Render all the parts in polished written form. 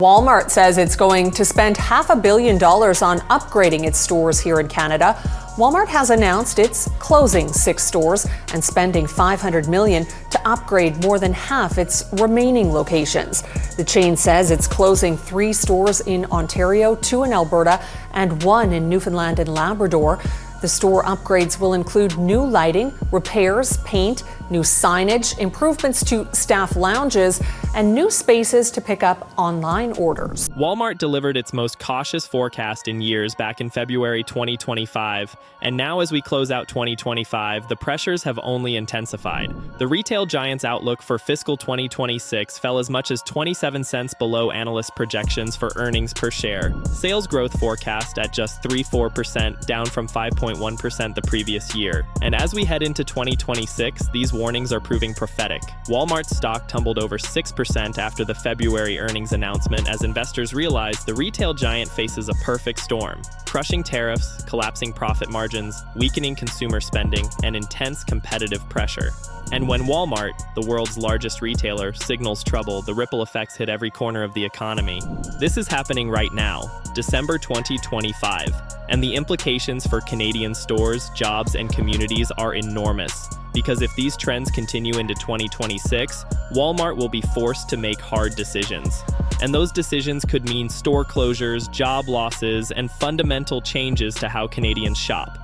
Walmart says it's going to spend $500 million on upgrading its stores here in Canada. Walmart has announced it's closing 6 stores and spending $500 million to upgrade more than half its remaining locations. The chain says it's closing 3 stores in Ontario, 2 in Alberta, and 1 in Newfoundland and Labrador. The store upgrades will include new lighting, repairs, paint, new signage, improvements to staff lounges, and new spaces to pick up online orders. Walmart delivered its most cautious forecast in years back in February 2025, and now as we close out 2025, the pressures have only intensified. The retail giant's outlook for fiscal 2026 fell as much as 27 cents below analyst projections for earnings per share. Sales growth forecast at just 3.4%, down from 5.1% the previous year. And as we head into 2026, these warnings are proving prophetic. Walmart's stock tumbled over 6% after the February earnings announcement as investors realized the retail giant faces a perfect storm. Crushing tariffs, collapsing profit margins, weakening consumer spending, and intense competitive pressure. And when Walmart, the world's largest retailer, signals trouble, the ripple effects hit every corner of the economy. This is happening right now, December 2025, and the implications for Canadian stores, jobs, and communities are enormous. Because if these trends continue into 2026, Walmart will be forced to make hard decisions. And those decisions could mean store closures, job losses, and fundamental changes to how Canadians shop.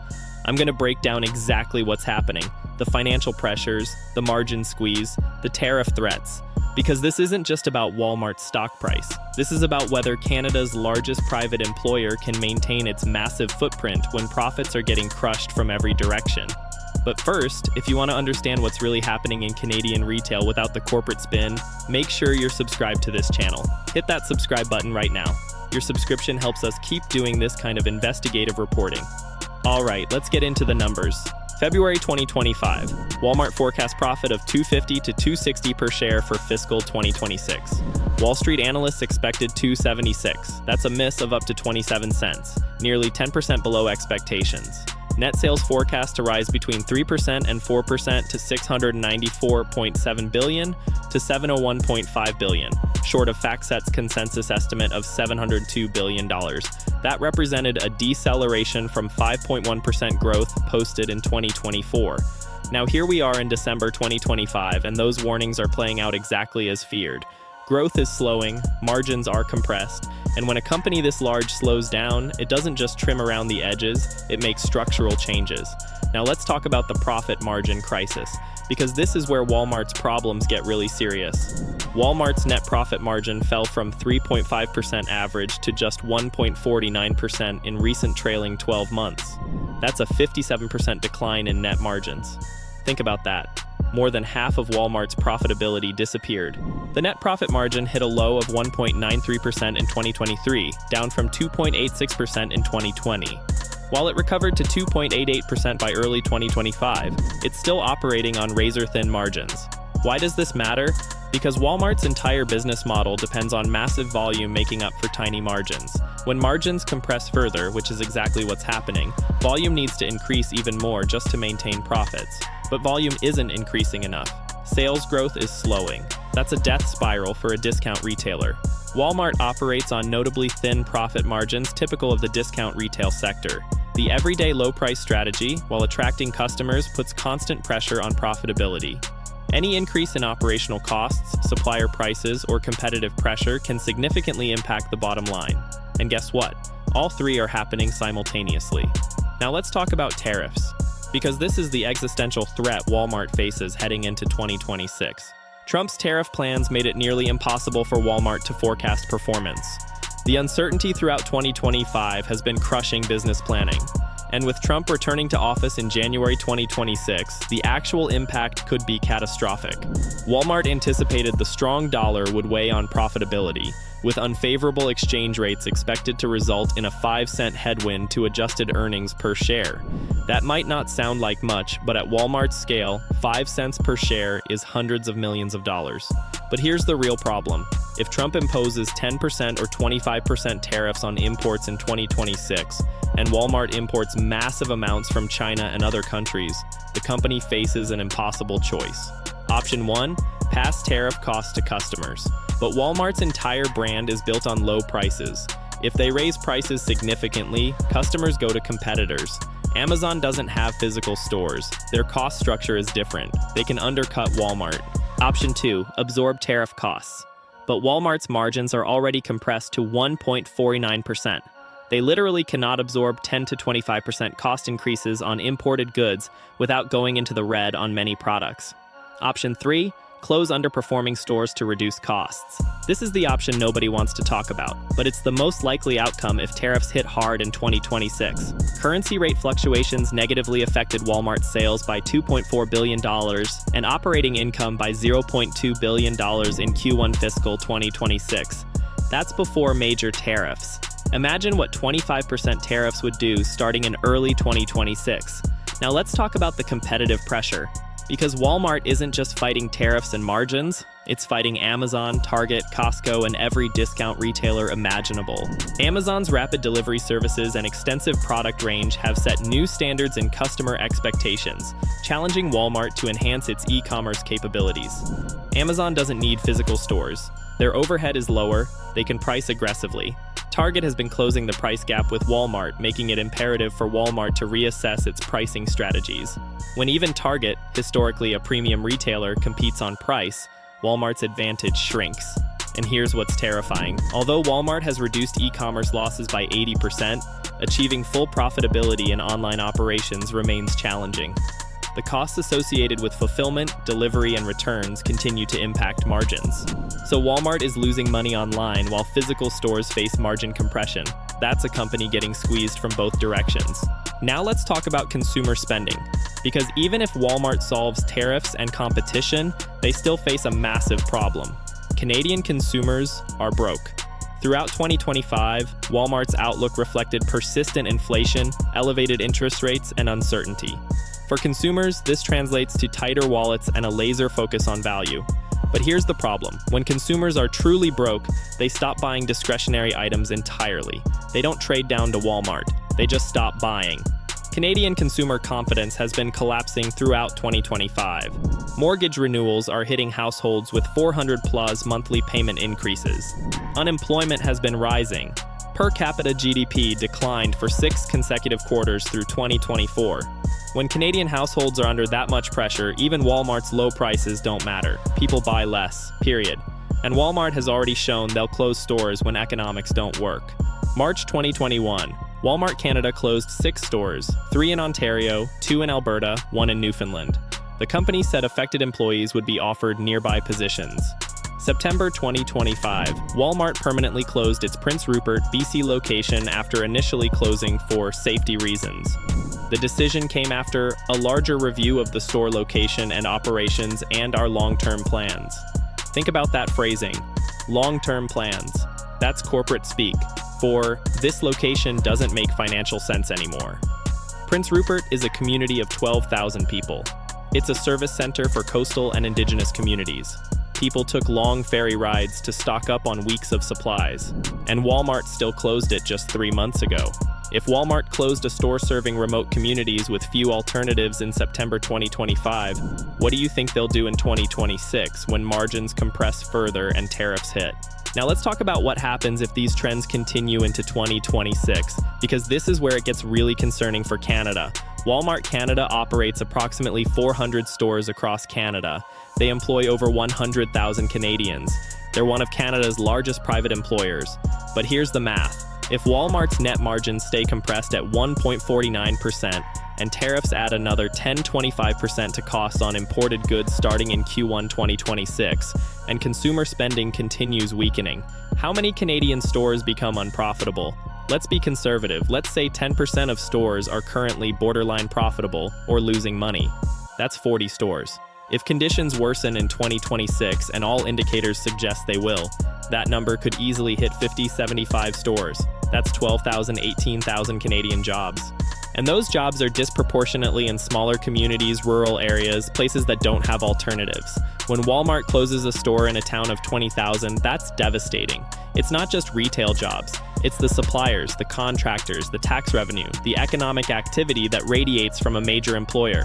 I'm going to break down exactly what's happening, the financial pressures, the margin squeeze, the tariff threats. Because this isn't just about Walmart's stock price. This is about whether Canada's largest private employer can maintain its massive footprint when profits are getting crushed from every direction. But first, if you want to understand what's really happening in Canadian retail without the corporate spin, make sure you're subscribed to this channel. Hit that subscribe button right now. Your subscription helps us keep doing this kind of investigative reporting. All right, let's get into the numbers. February 2025, Walmart forecast profit of $2.50 to $2.60 per share for fiscal 2026. Wall Street analysts expected $2.76. That's a miss of up to 27 cents, nearly 10% below expectations. Net sales forecast to rise between 3% and 4% to $694.7 billion to $701.5 billion, short of FactSet's consensus estimate of $702 billion. That represented a deceleration from 5.1% growth posted in 2024. Now here we are in December 2025, and those warnings are playing out exactly as feared. Growth is slowing, margins are compressed, and when a company this large slows down, it doesn't just trim around the edges, it makes structural changes. Now let's talk about the profit margin crisis, because this is where Walmart's problems get really serious. Walmart's net profit margin fell from 3.5% average to just 1.49% in recent trailing 12 months. That's a 57% decline in net margins. Think about that. More than half of Walmart's profitability disappeared. The net profit margin hit a low of 1.93% in 2023, down from 2.86% in 2020. While it recovered to 2.88% by early 2025, it's still operating on razor-thin margins. Why does this matter? Because Walmart's entire business model depends on massive volume making up for tiny margins. When margins compress further, which is exactly what's happening, volume needs to increase even more just to maintain profits. But volume isn't increasing enough. Sales growth is slowing. That's a death spiral for a discount retailer. Walmart operates on notably thin profit margins typical of the discount retail sector. The everyday low price strategy, while attracting customers, puts constant pressure on profitability. Any increase in operational costs, supplier prices, or competitive pressure can significantly impact the bottom line. And guess what? All three are happening simultaneously. Now let's talk about tariffs, because this is the existential threat Walmart faces heading into 2026. Trump's tariff plans made it nearly impossible for Walmart to forecast performance. The uncertainty throughout 2025 has been crushing business planning. And with Trump returning to office in January 2026, the actual impact could be catastrophic. Walmart anticipated the strong dollar would weigh on profitability, with unfavorable exchange rates expected to result in a 5-cent headwind to adjusted earnings per share. That might not sound like much, but at Walmart's scale, 5 cents per share is hundreds of millions of dollars. But here's the real problem. If Trump imposes 10% or 25% tariffs on imports in 2026, and Walmart imports massive amounts from China and other countries, the company faces an impossible choice. Option 1, pass tariff costs to customers. But Walmart's entire brand is built on low prices. If they raise prices significantly, customers go to competitors. Amazon doesn't have physical stores. Their cost structure is different. They can undercut Walmart. Option 2, absorb tariff costs. But Walmart's margins are already compressed to 1.49%. They literally cannot absorb 10 to 25% cost increases on imported goods without going into the red on many products. Option 3, close underperforming stores to reduce costs. This is the option nobody wants to talk about, but it's the most likely outcome if tariffs hit hard in 2026. Currency rate fluctuations negatively affected Walmart's sales by $2.4 billion and operating income by $0.2 billion in Q1 fiscal 2026. That's before major tariffs. Imagine what 25% tariffs would do starting in early 2026. Now let's talk about the competitive pressure. Because Walmart isn't just fighting tariffs and margins, it's fighting Amazon, Target, Costco, and every discount retailer imaginable. Amazon's rapid delivery services and extensive product range have set new standards in customer expectations, challenging Walmart to enhance its e-commerce capabilities. Amazon doesn't need physical stores. Their overhead is lower, they can price aggressively. Target has been closing the price gap with Walmart, making it imperative for Walmart to reassess its pricing strategies. When even Target, historically a premium retailer, competes on price, Walmart's advantage shrinks. And here's what's terrifying. Although Walmart has reduced e-commerce losses by 80%, achieving full profitability in online operations remains challenging. The costs associated with fulfillment, delivery, and returns continue to impact margins. So Walmart is losing money online while physical stores face margin compression. That's a company getting squeezed from both directions. Now let's talk about consumer spending. Because even if Walmart solves tariffs and competition, they still face a massive problem. Canadian consumers are broke. Throughout 2025, Walmart's outlook reflected persistent inflation, elevated interest rates, and uncertainty. For consumers, this translates to tighter wallets and a laser focus on value. But here's the problem. When consumers are truly broke, they stop buying discretionary items entirely. They don't trade down to Walmart. They just stop buying. Canadian consumer confidence has been collapsing throughout 2025. Mortgage renewals are hitting households with 400+ monthly payment increases. Unemployment has been rising. Per capita GDP declined for 6 consecutive quarters through 2024. When Canadian households are under that much pressure, even Walmart's low prices don't matter. People buy less, period. And Walmart has already shown they'll close stores when economics don't work. March 2021, Walmart Canada closed 6 stores, 3 in Ontario, 2 in Alberta, 1 in Newfoundland. The company said affected employees would be offered nearby positions. September 2025, Walmart permanently closed its Prince Rupert, BC location after initially closing for safety reasons. The decision came after a larger review of the store location and operations and our long-term plans. Think about that phrasing, long-term plans. That's corporate speak for this location doesn't make financial sense anymore. Prince Rupert is a community of 12,000 people. It's a service center for coastal and Indigenous communities. People took long ferry rides to stock up on weeks of supplies, and Walmart still closed it just 3 months ago. If Walmart closed a store serving remote communities with few alternatives in September 2025, what do you think they'll do in 2026 when margins compress further and tariffs hit? Now let's talk about what happens if these trends continue into 2026, because this is where it gets really concerning for Canada. Walmart Canada operates approximately 400 stores across Canada. They employ over 100,000 Canadians. They're one of Canada's largest private employers. But here's the math. If Walmart's net margins stay compressed at 1.49% and tariffs add another 10-25% to costs on imported goods starting in Q1 2026, and consumer spending continues weakening, how many Canadian stores become unprofitable? Let's be conservative. Let's say 10% of stores are currently borderline profitable or losing money. That's 40 stores. If conditions worsen in 2026, and all indicators suggest they will, that number could easily hit 50-75 stores. That's 12,000, 18,000 Canadian jobs. And those jobs are disproportionately in smaller communities, rural areas, places that don't have alternatives. When Walmart closes a store in a town of 20,000, that's devastating. It's not just retail jobs. It's the suppliers, the contractors, the tax revenue, the economic activity that radiates from a major employer.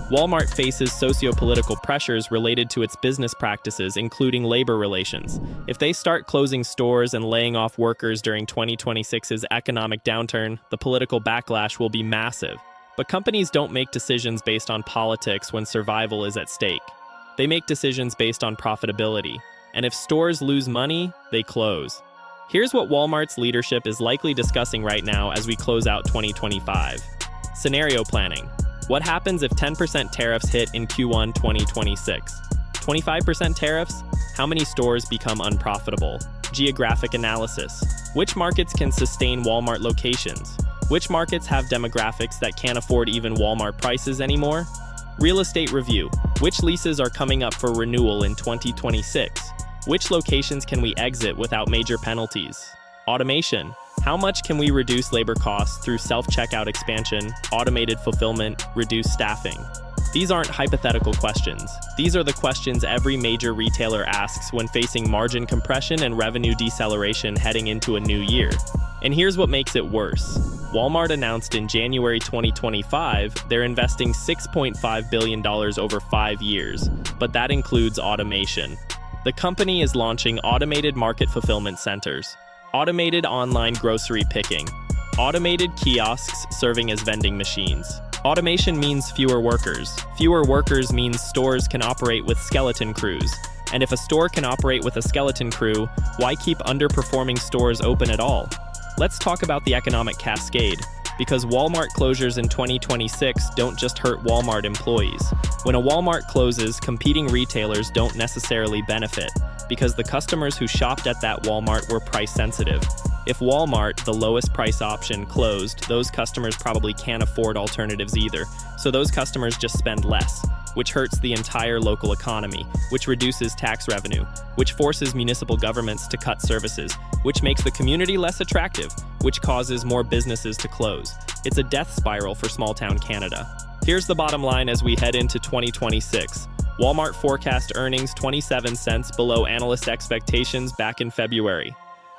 Walmart faces socio-political pressures related to its business practices, including labor relations. If they start closing stores and laying off workers during 2026's economic downturn, the political backlash will be massive. But companies don't make decisions based on politics when survival is at stake. They make decisions based on profitability. And if stores lose money, they close. Here's what Walmart's leadership is likely discussing right now as we close out 2025. Scenario planning. What happens if 10% tariffs hit in Q1 2026? 25% tariffs? How many stores become unprofitable? Geographic analysis. Which markets can sustain Walmart locations? Which markets have demographics that can't afford even Walmart prices anymore? Real estate review. Which leases are coming up for renewal in 2026? Which locations can we exit without major penalties? Automation. How much can we reduce labor costs through self-checkout expansion, automated fulfillment, reduced staffing? These aren't hypothetical questions. These are the questions every major retailer asks when facing margin compression and revenue deceleration heading into a new year. And here's what makes it worse. Walmart announced in January 2025 they're investing $6.5 billion over 5 years, but that includes automation. The company is launching automated market fulfillment centers, automated online grocery picking, automated kiosks serving as vending machines. Automation means fewer workers. Fewer workers means stores can operate with skeleton crews. And if a store can operate with a skeleton crew, why keep underperforming stores open at all? Let's talk about the economic cascade, because Walmart closures in 2026 don't just hurt Walmart employees. When a Walmart closes, competing retailers don't necessarily benefit, because the customers who shopped at that Walmart were price sensitive. If Walmart, the lowest price option, closed, those customers probably can't afford alternatives either, so those customers just spend less, which hurts the entire local economy, which reduces tax revenue, which forces municipal governments to cut services, which makes the community less attractive, which causes more businesses to close. It's a death spiral for small-town Canada. Here's the bottom line as we head into 2026. Walmart forecast earnings 27 cents below analyst expectations back in February.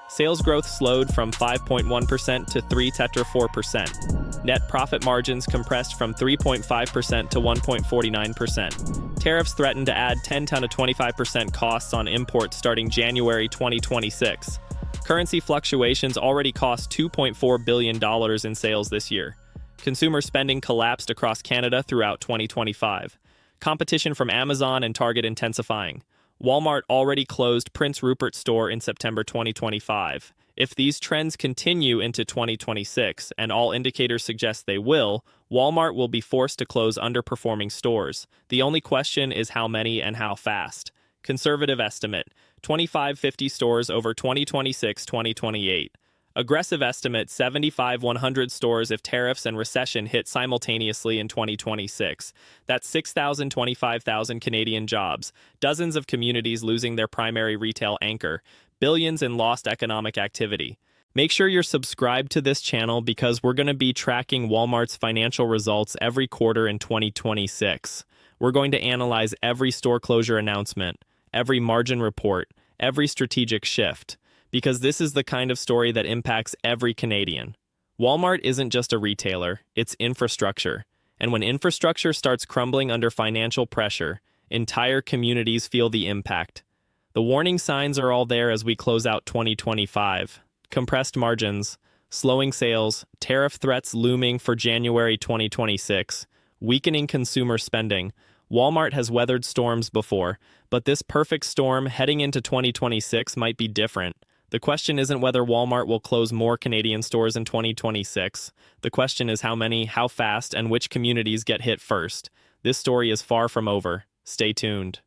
Sales growth slowed from 5.1% to 3.4%. Net profit margins compressed from 3.5% to 1.49%. Tariffs threaten to add 10 to 25% costs on imports starting January 2026. Currency fluctuations already cost $2.4 billion in sales this year. Consumer spending collapsed across Canada throughout 2025. Competition from Amazon and Target intensifying. Walmart already closed Prince Rupert store in September 2025. If these trends continue into 2026, and all indicators suggest they will, Walmart will be forced to close underperforming stores. The only question is how many and how fast. Conservative estimate, 25-50 stores over 2026-2028. Aggressive estimate, 75-100 stores if tariffs and recession hit simultaneously in 2026. That's 6,000-25,000 Canadian jobs, dozens of communities losing their primary retail anchor, billions in lost economic activity. Make sure you're subscribed to this channel because we're going to be tracking Walmart's financial results every quarter in 2026. We're going to analyze every store closure announcement, every margin report, every strategic shift, because this is the kind of story that impacts every Canadian. Walmart isn't just a retailer, it's infrastructure. And when infrastructure starts crumbling under financial pressure, entire communities feel the impact. The warning signs are all there as we close out 2025. Compressed margins, slowing sales, tariff threats looming for January 2026, weakening consumer spending. Walmart has weathered storms before, but this perfect storm heading into 2026 might be different. The question isn't whether Walmart will close more Canadian stores in 2026. The question is how many, how fast, and which communities get hit first. This story is far from over. Stay tuned.